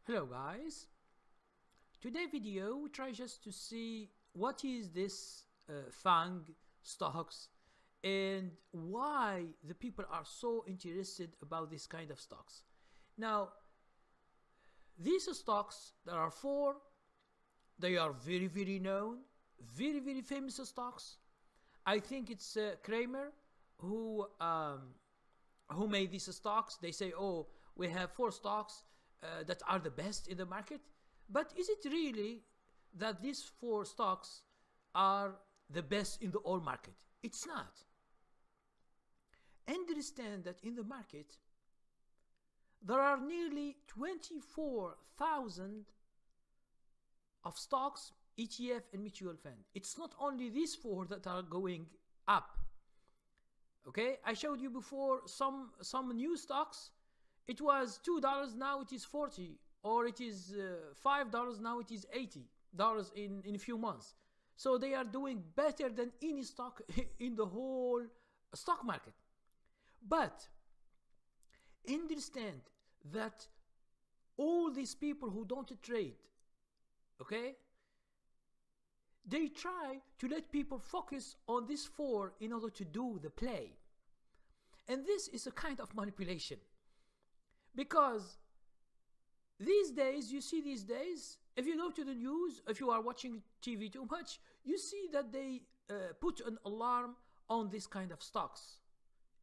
Hello guys, today video we try just to see what is this Fang stocks and why the people are so interested about this kind of stocks. Now these stocks, there are four, they are very known, very famous stocks. I think it's Kramer who made these stocks. They say, oh, we have four stocks that are the best in the market. But is it really that these four stocks are the best in the whole market? It's not. Understand that in the market there are nearly 24,000 of stocks, ETF and mutual fund. It's not only these four that are going up. Okay, I showed you before some new stocks. It was $2, now it is 40, or it is $5, now it is $80 in a few months. So they are doing better than any stock in the whole stock market. But understand that all these people who don't trade, okay, they try to let people focus on these four in order to do the play. And this is a kind of manipulation. Because these days, you see these days, if you go to the news, if you are watching TV too much, you see that they put an alarm on this kind of stocks.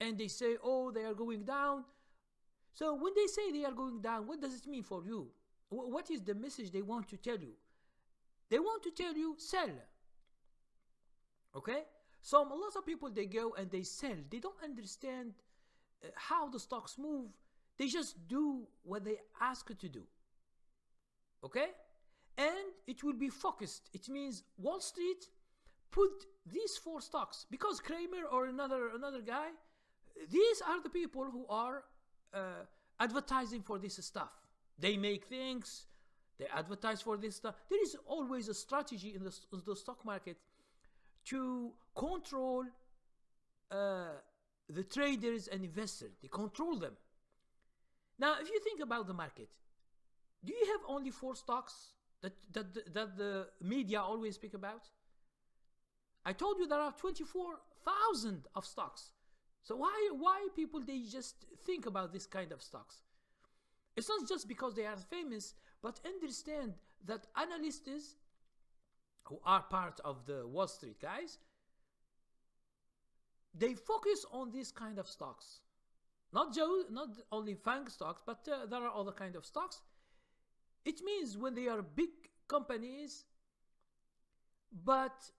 And they say, oh, they are going down. So when they say they are going down, what does it mean for you? What is the message they want to tell you? They want to tell you, sell. Okay? So a lot of people, they go and they sell. They don't understand how the stocks move. They just do what they ask to do. Okay? And it will be focused. It means Wall Street put these four stocks, because Kramer or another guy, these are the people who are advertising for this stuff. They make things, they advertise for this stuff. There is always a strategy in the stock market to control the traders and investors. They control them. Now, if you think about the market, do you have only four stocks that the media always speak about? I told you there are 24,000 of stocks. So why people, they just think about this kind of stocks? It's not just because they are famous, but understand that analysts who are part of the Wall Street guys, they focus on this kind of stocks. Not only Fang stocks, but there are other kind of stocks. It means when they are big companies, but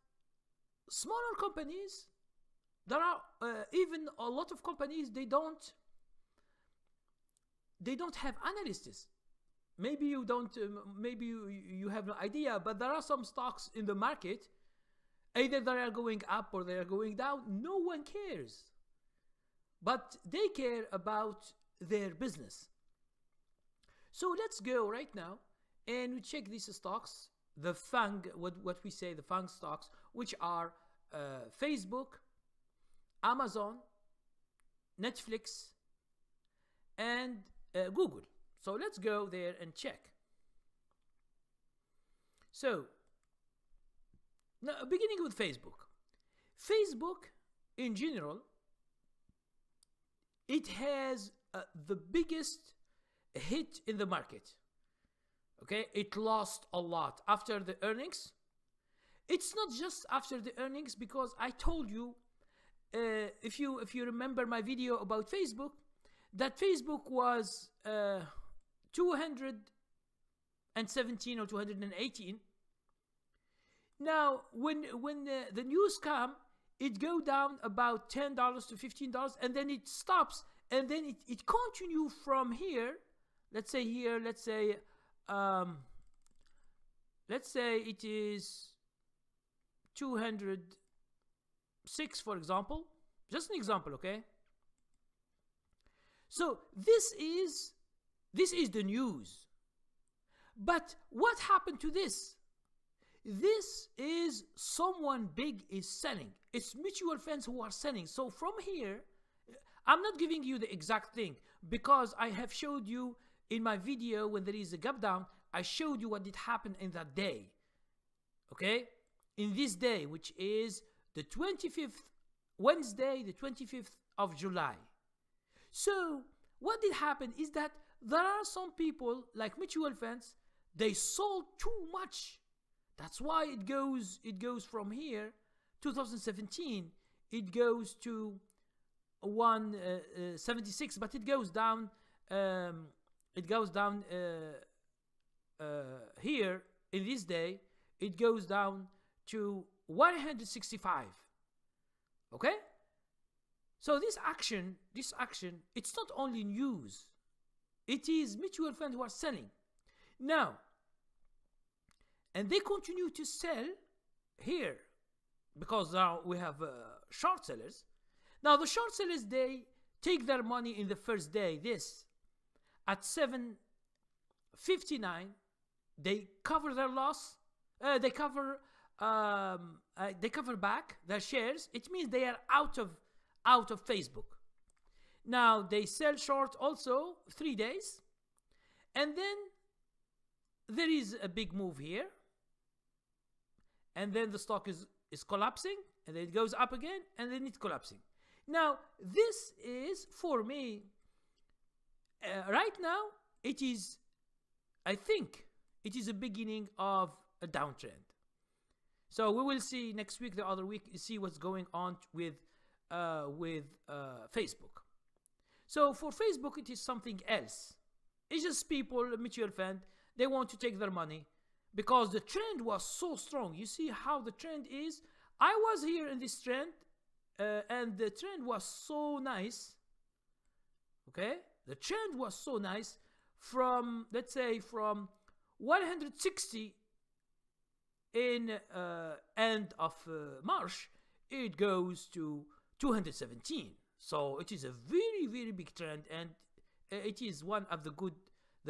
smaller companies, there are even a lot of companies, they don't have analysts. Maybe you don't, maybe you have no idea, but there are some stocks in the market, either they are going up or they are going down. No one cares. But they care about their business. So let's go right now and we check these stocks, the Fang, what we say, the Fang stocks, which are Facebook, Amazon, Netflix, and Google. So let's go there and check. So now, beginning with Facebook. Facebook in general, it has the biggest hit in the market. Okay, it lost a lot after the earnings. It's not just after the earnings, because I told you, if you remember my video about Facebook, that Facebook was 217 or 218. Now, when the news come, it go down about $10 to $15, and then it stops, and then it continue from here. Let's say here, let's say it is 206, for example. Just an example, okay? So this is the news. But what happened to this? This is someone big is selling. It's mutual funds who are selling. So from here, I'm not giving you the exact thing, because I have showed you in my video, when there is a gap down, I showed you what did happen in that day. Okay? In this day, which is the 25th, Wednesday, the 25th of July. So, what did happen is that there are some people, like mutual funds, they sold too much. That's why it goes from here, 2017, it goes to 176, but it goes down here in this day, it goes down to 165. Okay? So this action, it's not only news. It is mutual funds who are selling. Now, and they continue to sell here because now we have short sellers. Now the short sellers, they take their money in the first day, this, at 7.59, they cover their loss, they cover back their shares. It means they are out of Facebook. Now they sell short also 3 days, and then there is a big move here, and then the stock is collapsing, and then it goes up again, and then it's collapsing. Now this is, for me, right now, it is, I think it is a beginning of a downtrend. So we will see next week, the other week, see what's going on with Facebook. So for Facebook, it is something else. It's just people, a mutual fund, they want to take their money because the trend was so strong. You see how the trend is. I was here in this trend, and the trend was so nice. Okay, the trend was so nice from, let's say, from 160 in end of March, it goes to 217. So it is a very, very big trend, and it is one of the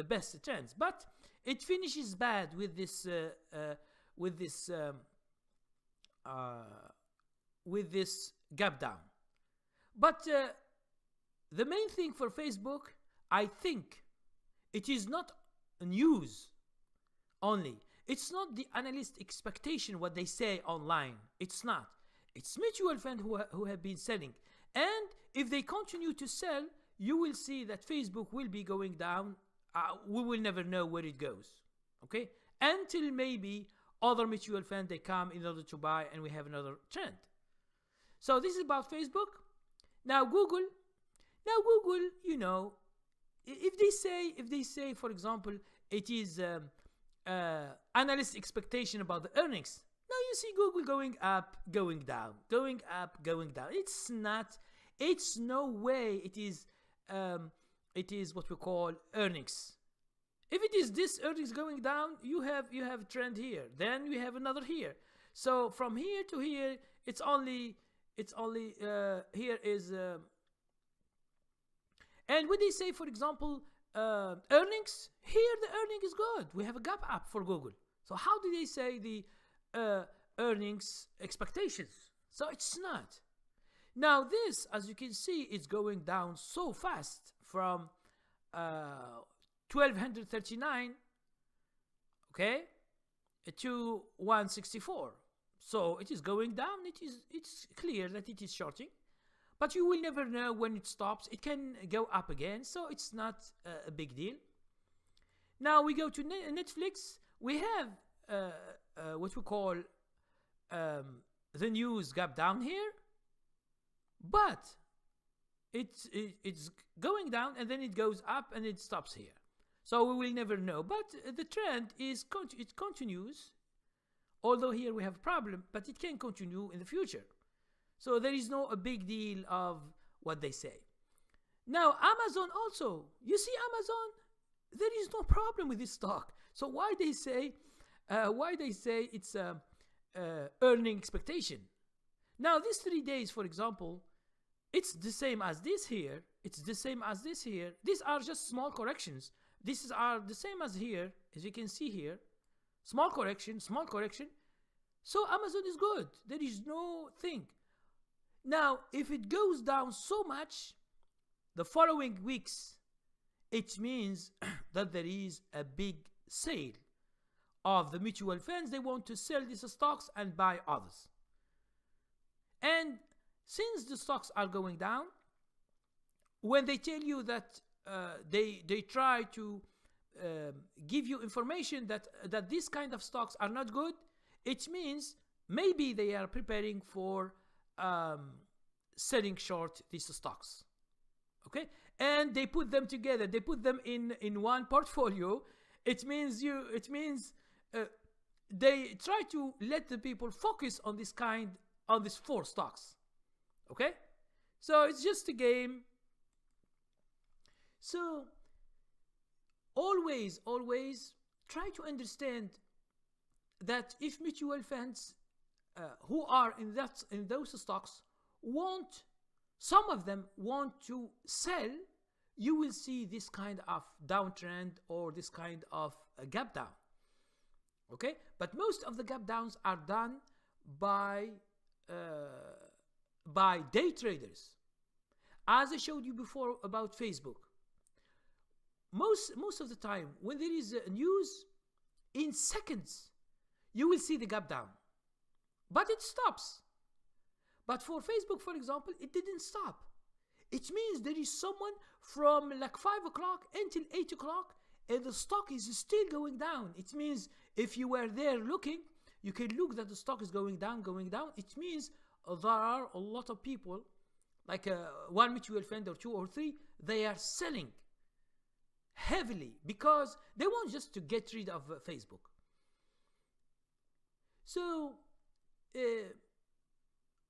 best trends. But it finishes bad with this gap down. But the main thing for Facebook, I think, it is not news only. It's not the analyst expectation, what they say online. It's not. It's mutual funds who have been selling. And if they continue to sell, you will see that Facebook will be going down. We will never know where it goes. Okay? Until maybe other mutual funds, they come in order to buy, and we have another trend. So this is about Facebook. Now Google, you know, if they say, for example, it is analyst expectation about the earnings. Now you see Google going up, going down, going up, going down. It's not. It's no way. It is what we call earnings. If it is this earnings going down, you have trend here. Then we have another here. So from here to here, it's only here is. And when they say, for example, earnings, here the earning is good. We have a gap up for Google. So how do they say the earnings expectations? So it's not. Now this, as you can see, it's going down so fast from 1239, okay, to 164. So it is going down. It's clear that it is shorting. But you will never know when it stops. It can go up again, so it's not a big deal. Now we go to Netflix. We have what we call the news gap down here, but it's going down, and then it goes up, and it stops here. So we will never know. But the trend is it continues. Although here we have a problem, but it can continue in the future. So there is no a big deal of what they say. Now Amazon also, you see Amazon, there is no problem with this stock. So why they say it's earning expectation? Now these 3 days, for example, it's the same as this here. It's the same as this here. These are just small corrections. These are the same as here, as you can see here. Small correction, small correction. So Amazon is good. There is no thing. Now, if it goes down so much, the following weeks, it means that there is a big sale of the mutual funds. They want to sell these stocks and buy others. And since the stocks are going down, when they tell you that they try to give you information that these kind of stocks are not good, it means maybe they are preparing for selling short these stocks. Okay, and they put them together. They put them in one portfolio. It means they try to let the people focus on these 4 stocks. Okay, so it's just a game. So always try to understand that if mutual funds who are in those stocks some of them want to sell, you will see this kind of downtrend or this kind of gap down. Okay, but most of the gap downs are done by day traders. As I showed you before about Facebook, most of the time when there is news, in seconds you will see the gap down, but it stops. But for Facebook, for example, it didn't stop. It means there is someone from like 5 o'clock until 8 o'clock and the stock is still going down. It means if you were there looking, you can look that the stock is going down. It means there are a lot of people, like one mutual fund or 2 or 3, they are selling heavily because they want just to get rid of Facebook. So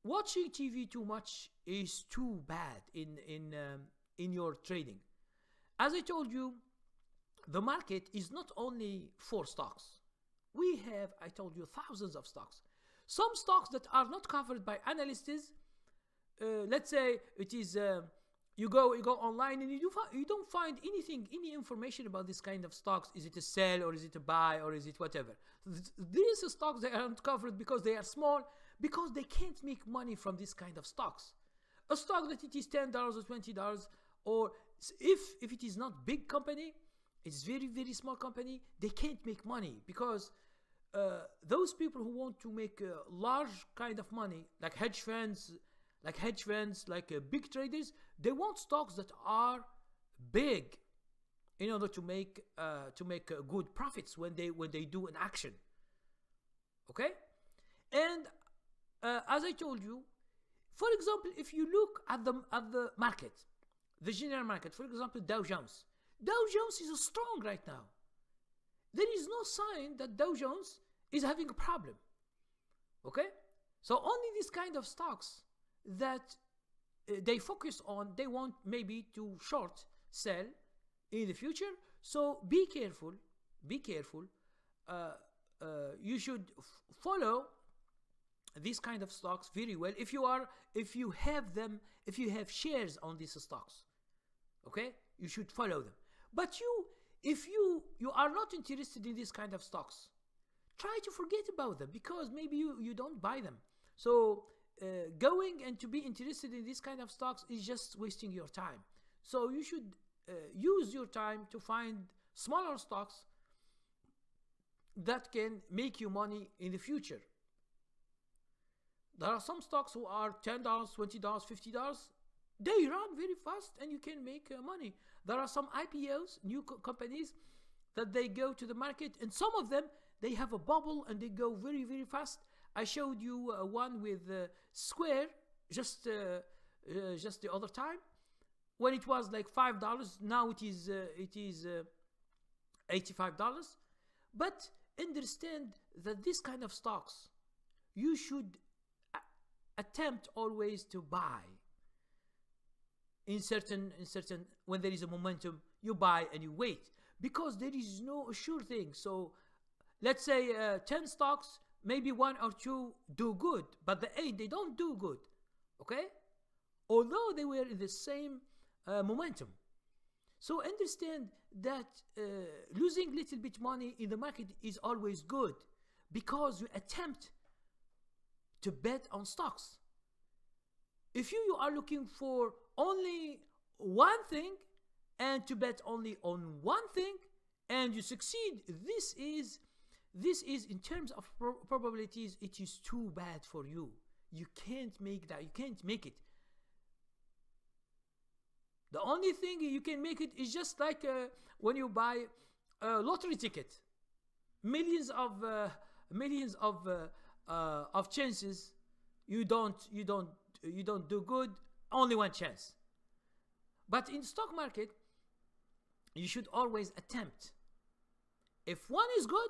watching TV too much is too bad in your trading. As I told you, the market is not only 4 stocks. We have, I told you, thousands of stocks. Some stocks that are not covered by analysts. Let's say it is you go online and you don't find any information about this kind of stocks. Is it a sell or is it a buy or is it whatever? These stocks, they aren't covered because they are small, because they can't make money from this kind of stocks. A stock that it is $10 or $20, or if it is not big company, it's very small company, they can't make money because those people who want to make a large kind of money, like hedge funds, like big traders, they want stocks that are big in order to make good profits when they do an action. Okay, and as I told you, for example, if you look at the market, the general market, for example, Dow Jones is strong right now. There is no sign that Dow Jones is having a problem. Okay, so only this kind of stocks that they focus on, they want maybe to short sell in the future. So be careful. You should follow these kind of stocks very well if you have shares on these stocks. Okay, you should follow them. But if you are not interested in these kind of stocks, try to forget about them because maybe you don't buy them. So going and to be interested in this kind of stocks is just wasting your time. So you should use your time to find smaller stocks that can make you money in the future. There are some stocks who are $10, $20, $50. They run very fast and you can make money. There are some IPOs, new companies, that they go to the market, and some of them, they have a bubble and they go very fast. I showed you one with Square just the other time when it was like $5. Now it is $85. But understand that this kind of stocks you should attempt always to buy in certain when there is a momentum, you buy and you wait, because there is no sure thing. So let's say 10 stocks, maybe 1 or 2 do good, but the 8 they don't do good. Okay, although they were in the same momentum. So understand that losing little bit money in the market is always good, because you attempt to bet on stocks. If you are looking for only one thing, and to bet only on one thing and you succeed. This is in terms of probabilities, it is too bad for you. You can't make that. You can't make it. The only thing you can make it is just like when you buy a lottery ticket. Millions of chances. You don't do good. Only one chance. But in stock market, you should always attempt. If one is good,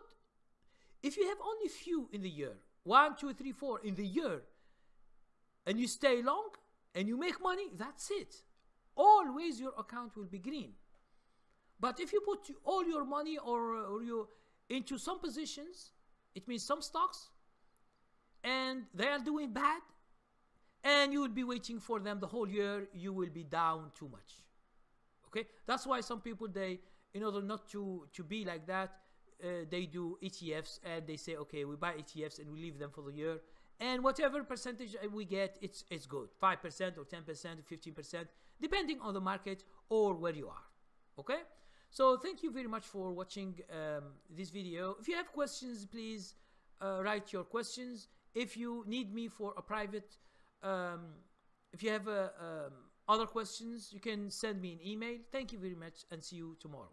if you have only few in the year, 1, 2, 3, 4 in the year, and you stay long and you make money, that's it. Always your account will be green. But if you put all your money or you into some positions, it means some stocks, and they are doing bad, and you will be waiting for them the whole year, you will be down too much. Okay, that's why some people, they, in order not to be like that, they do ETFs, and they say, okay, we buy ETFs and we leave them for the year, and whatever percentage we get, it's good, 5% or 10% or 15%, depending on the market or where you are. Okay, so thank you very much for watching this video. If you have questions, please write your questions. If you need me for a private, if you have other questions, you can send me an email. Thank you very much, and see you tomorrow.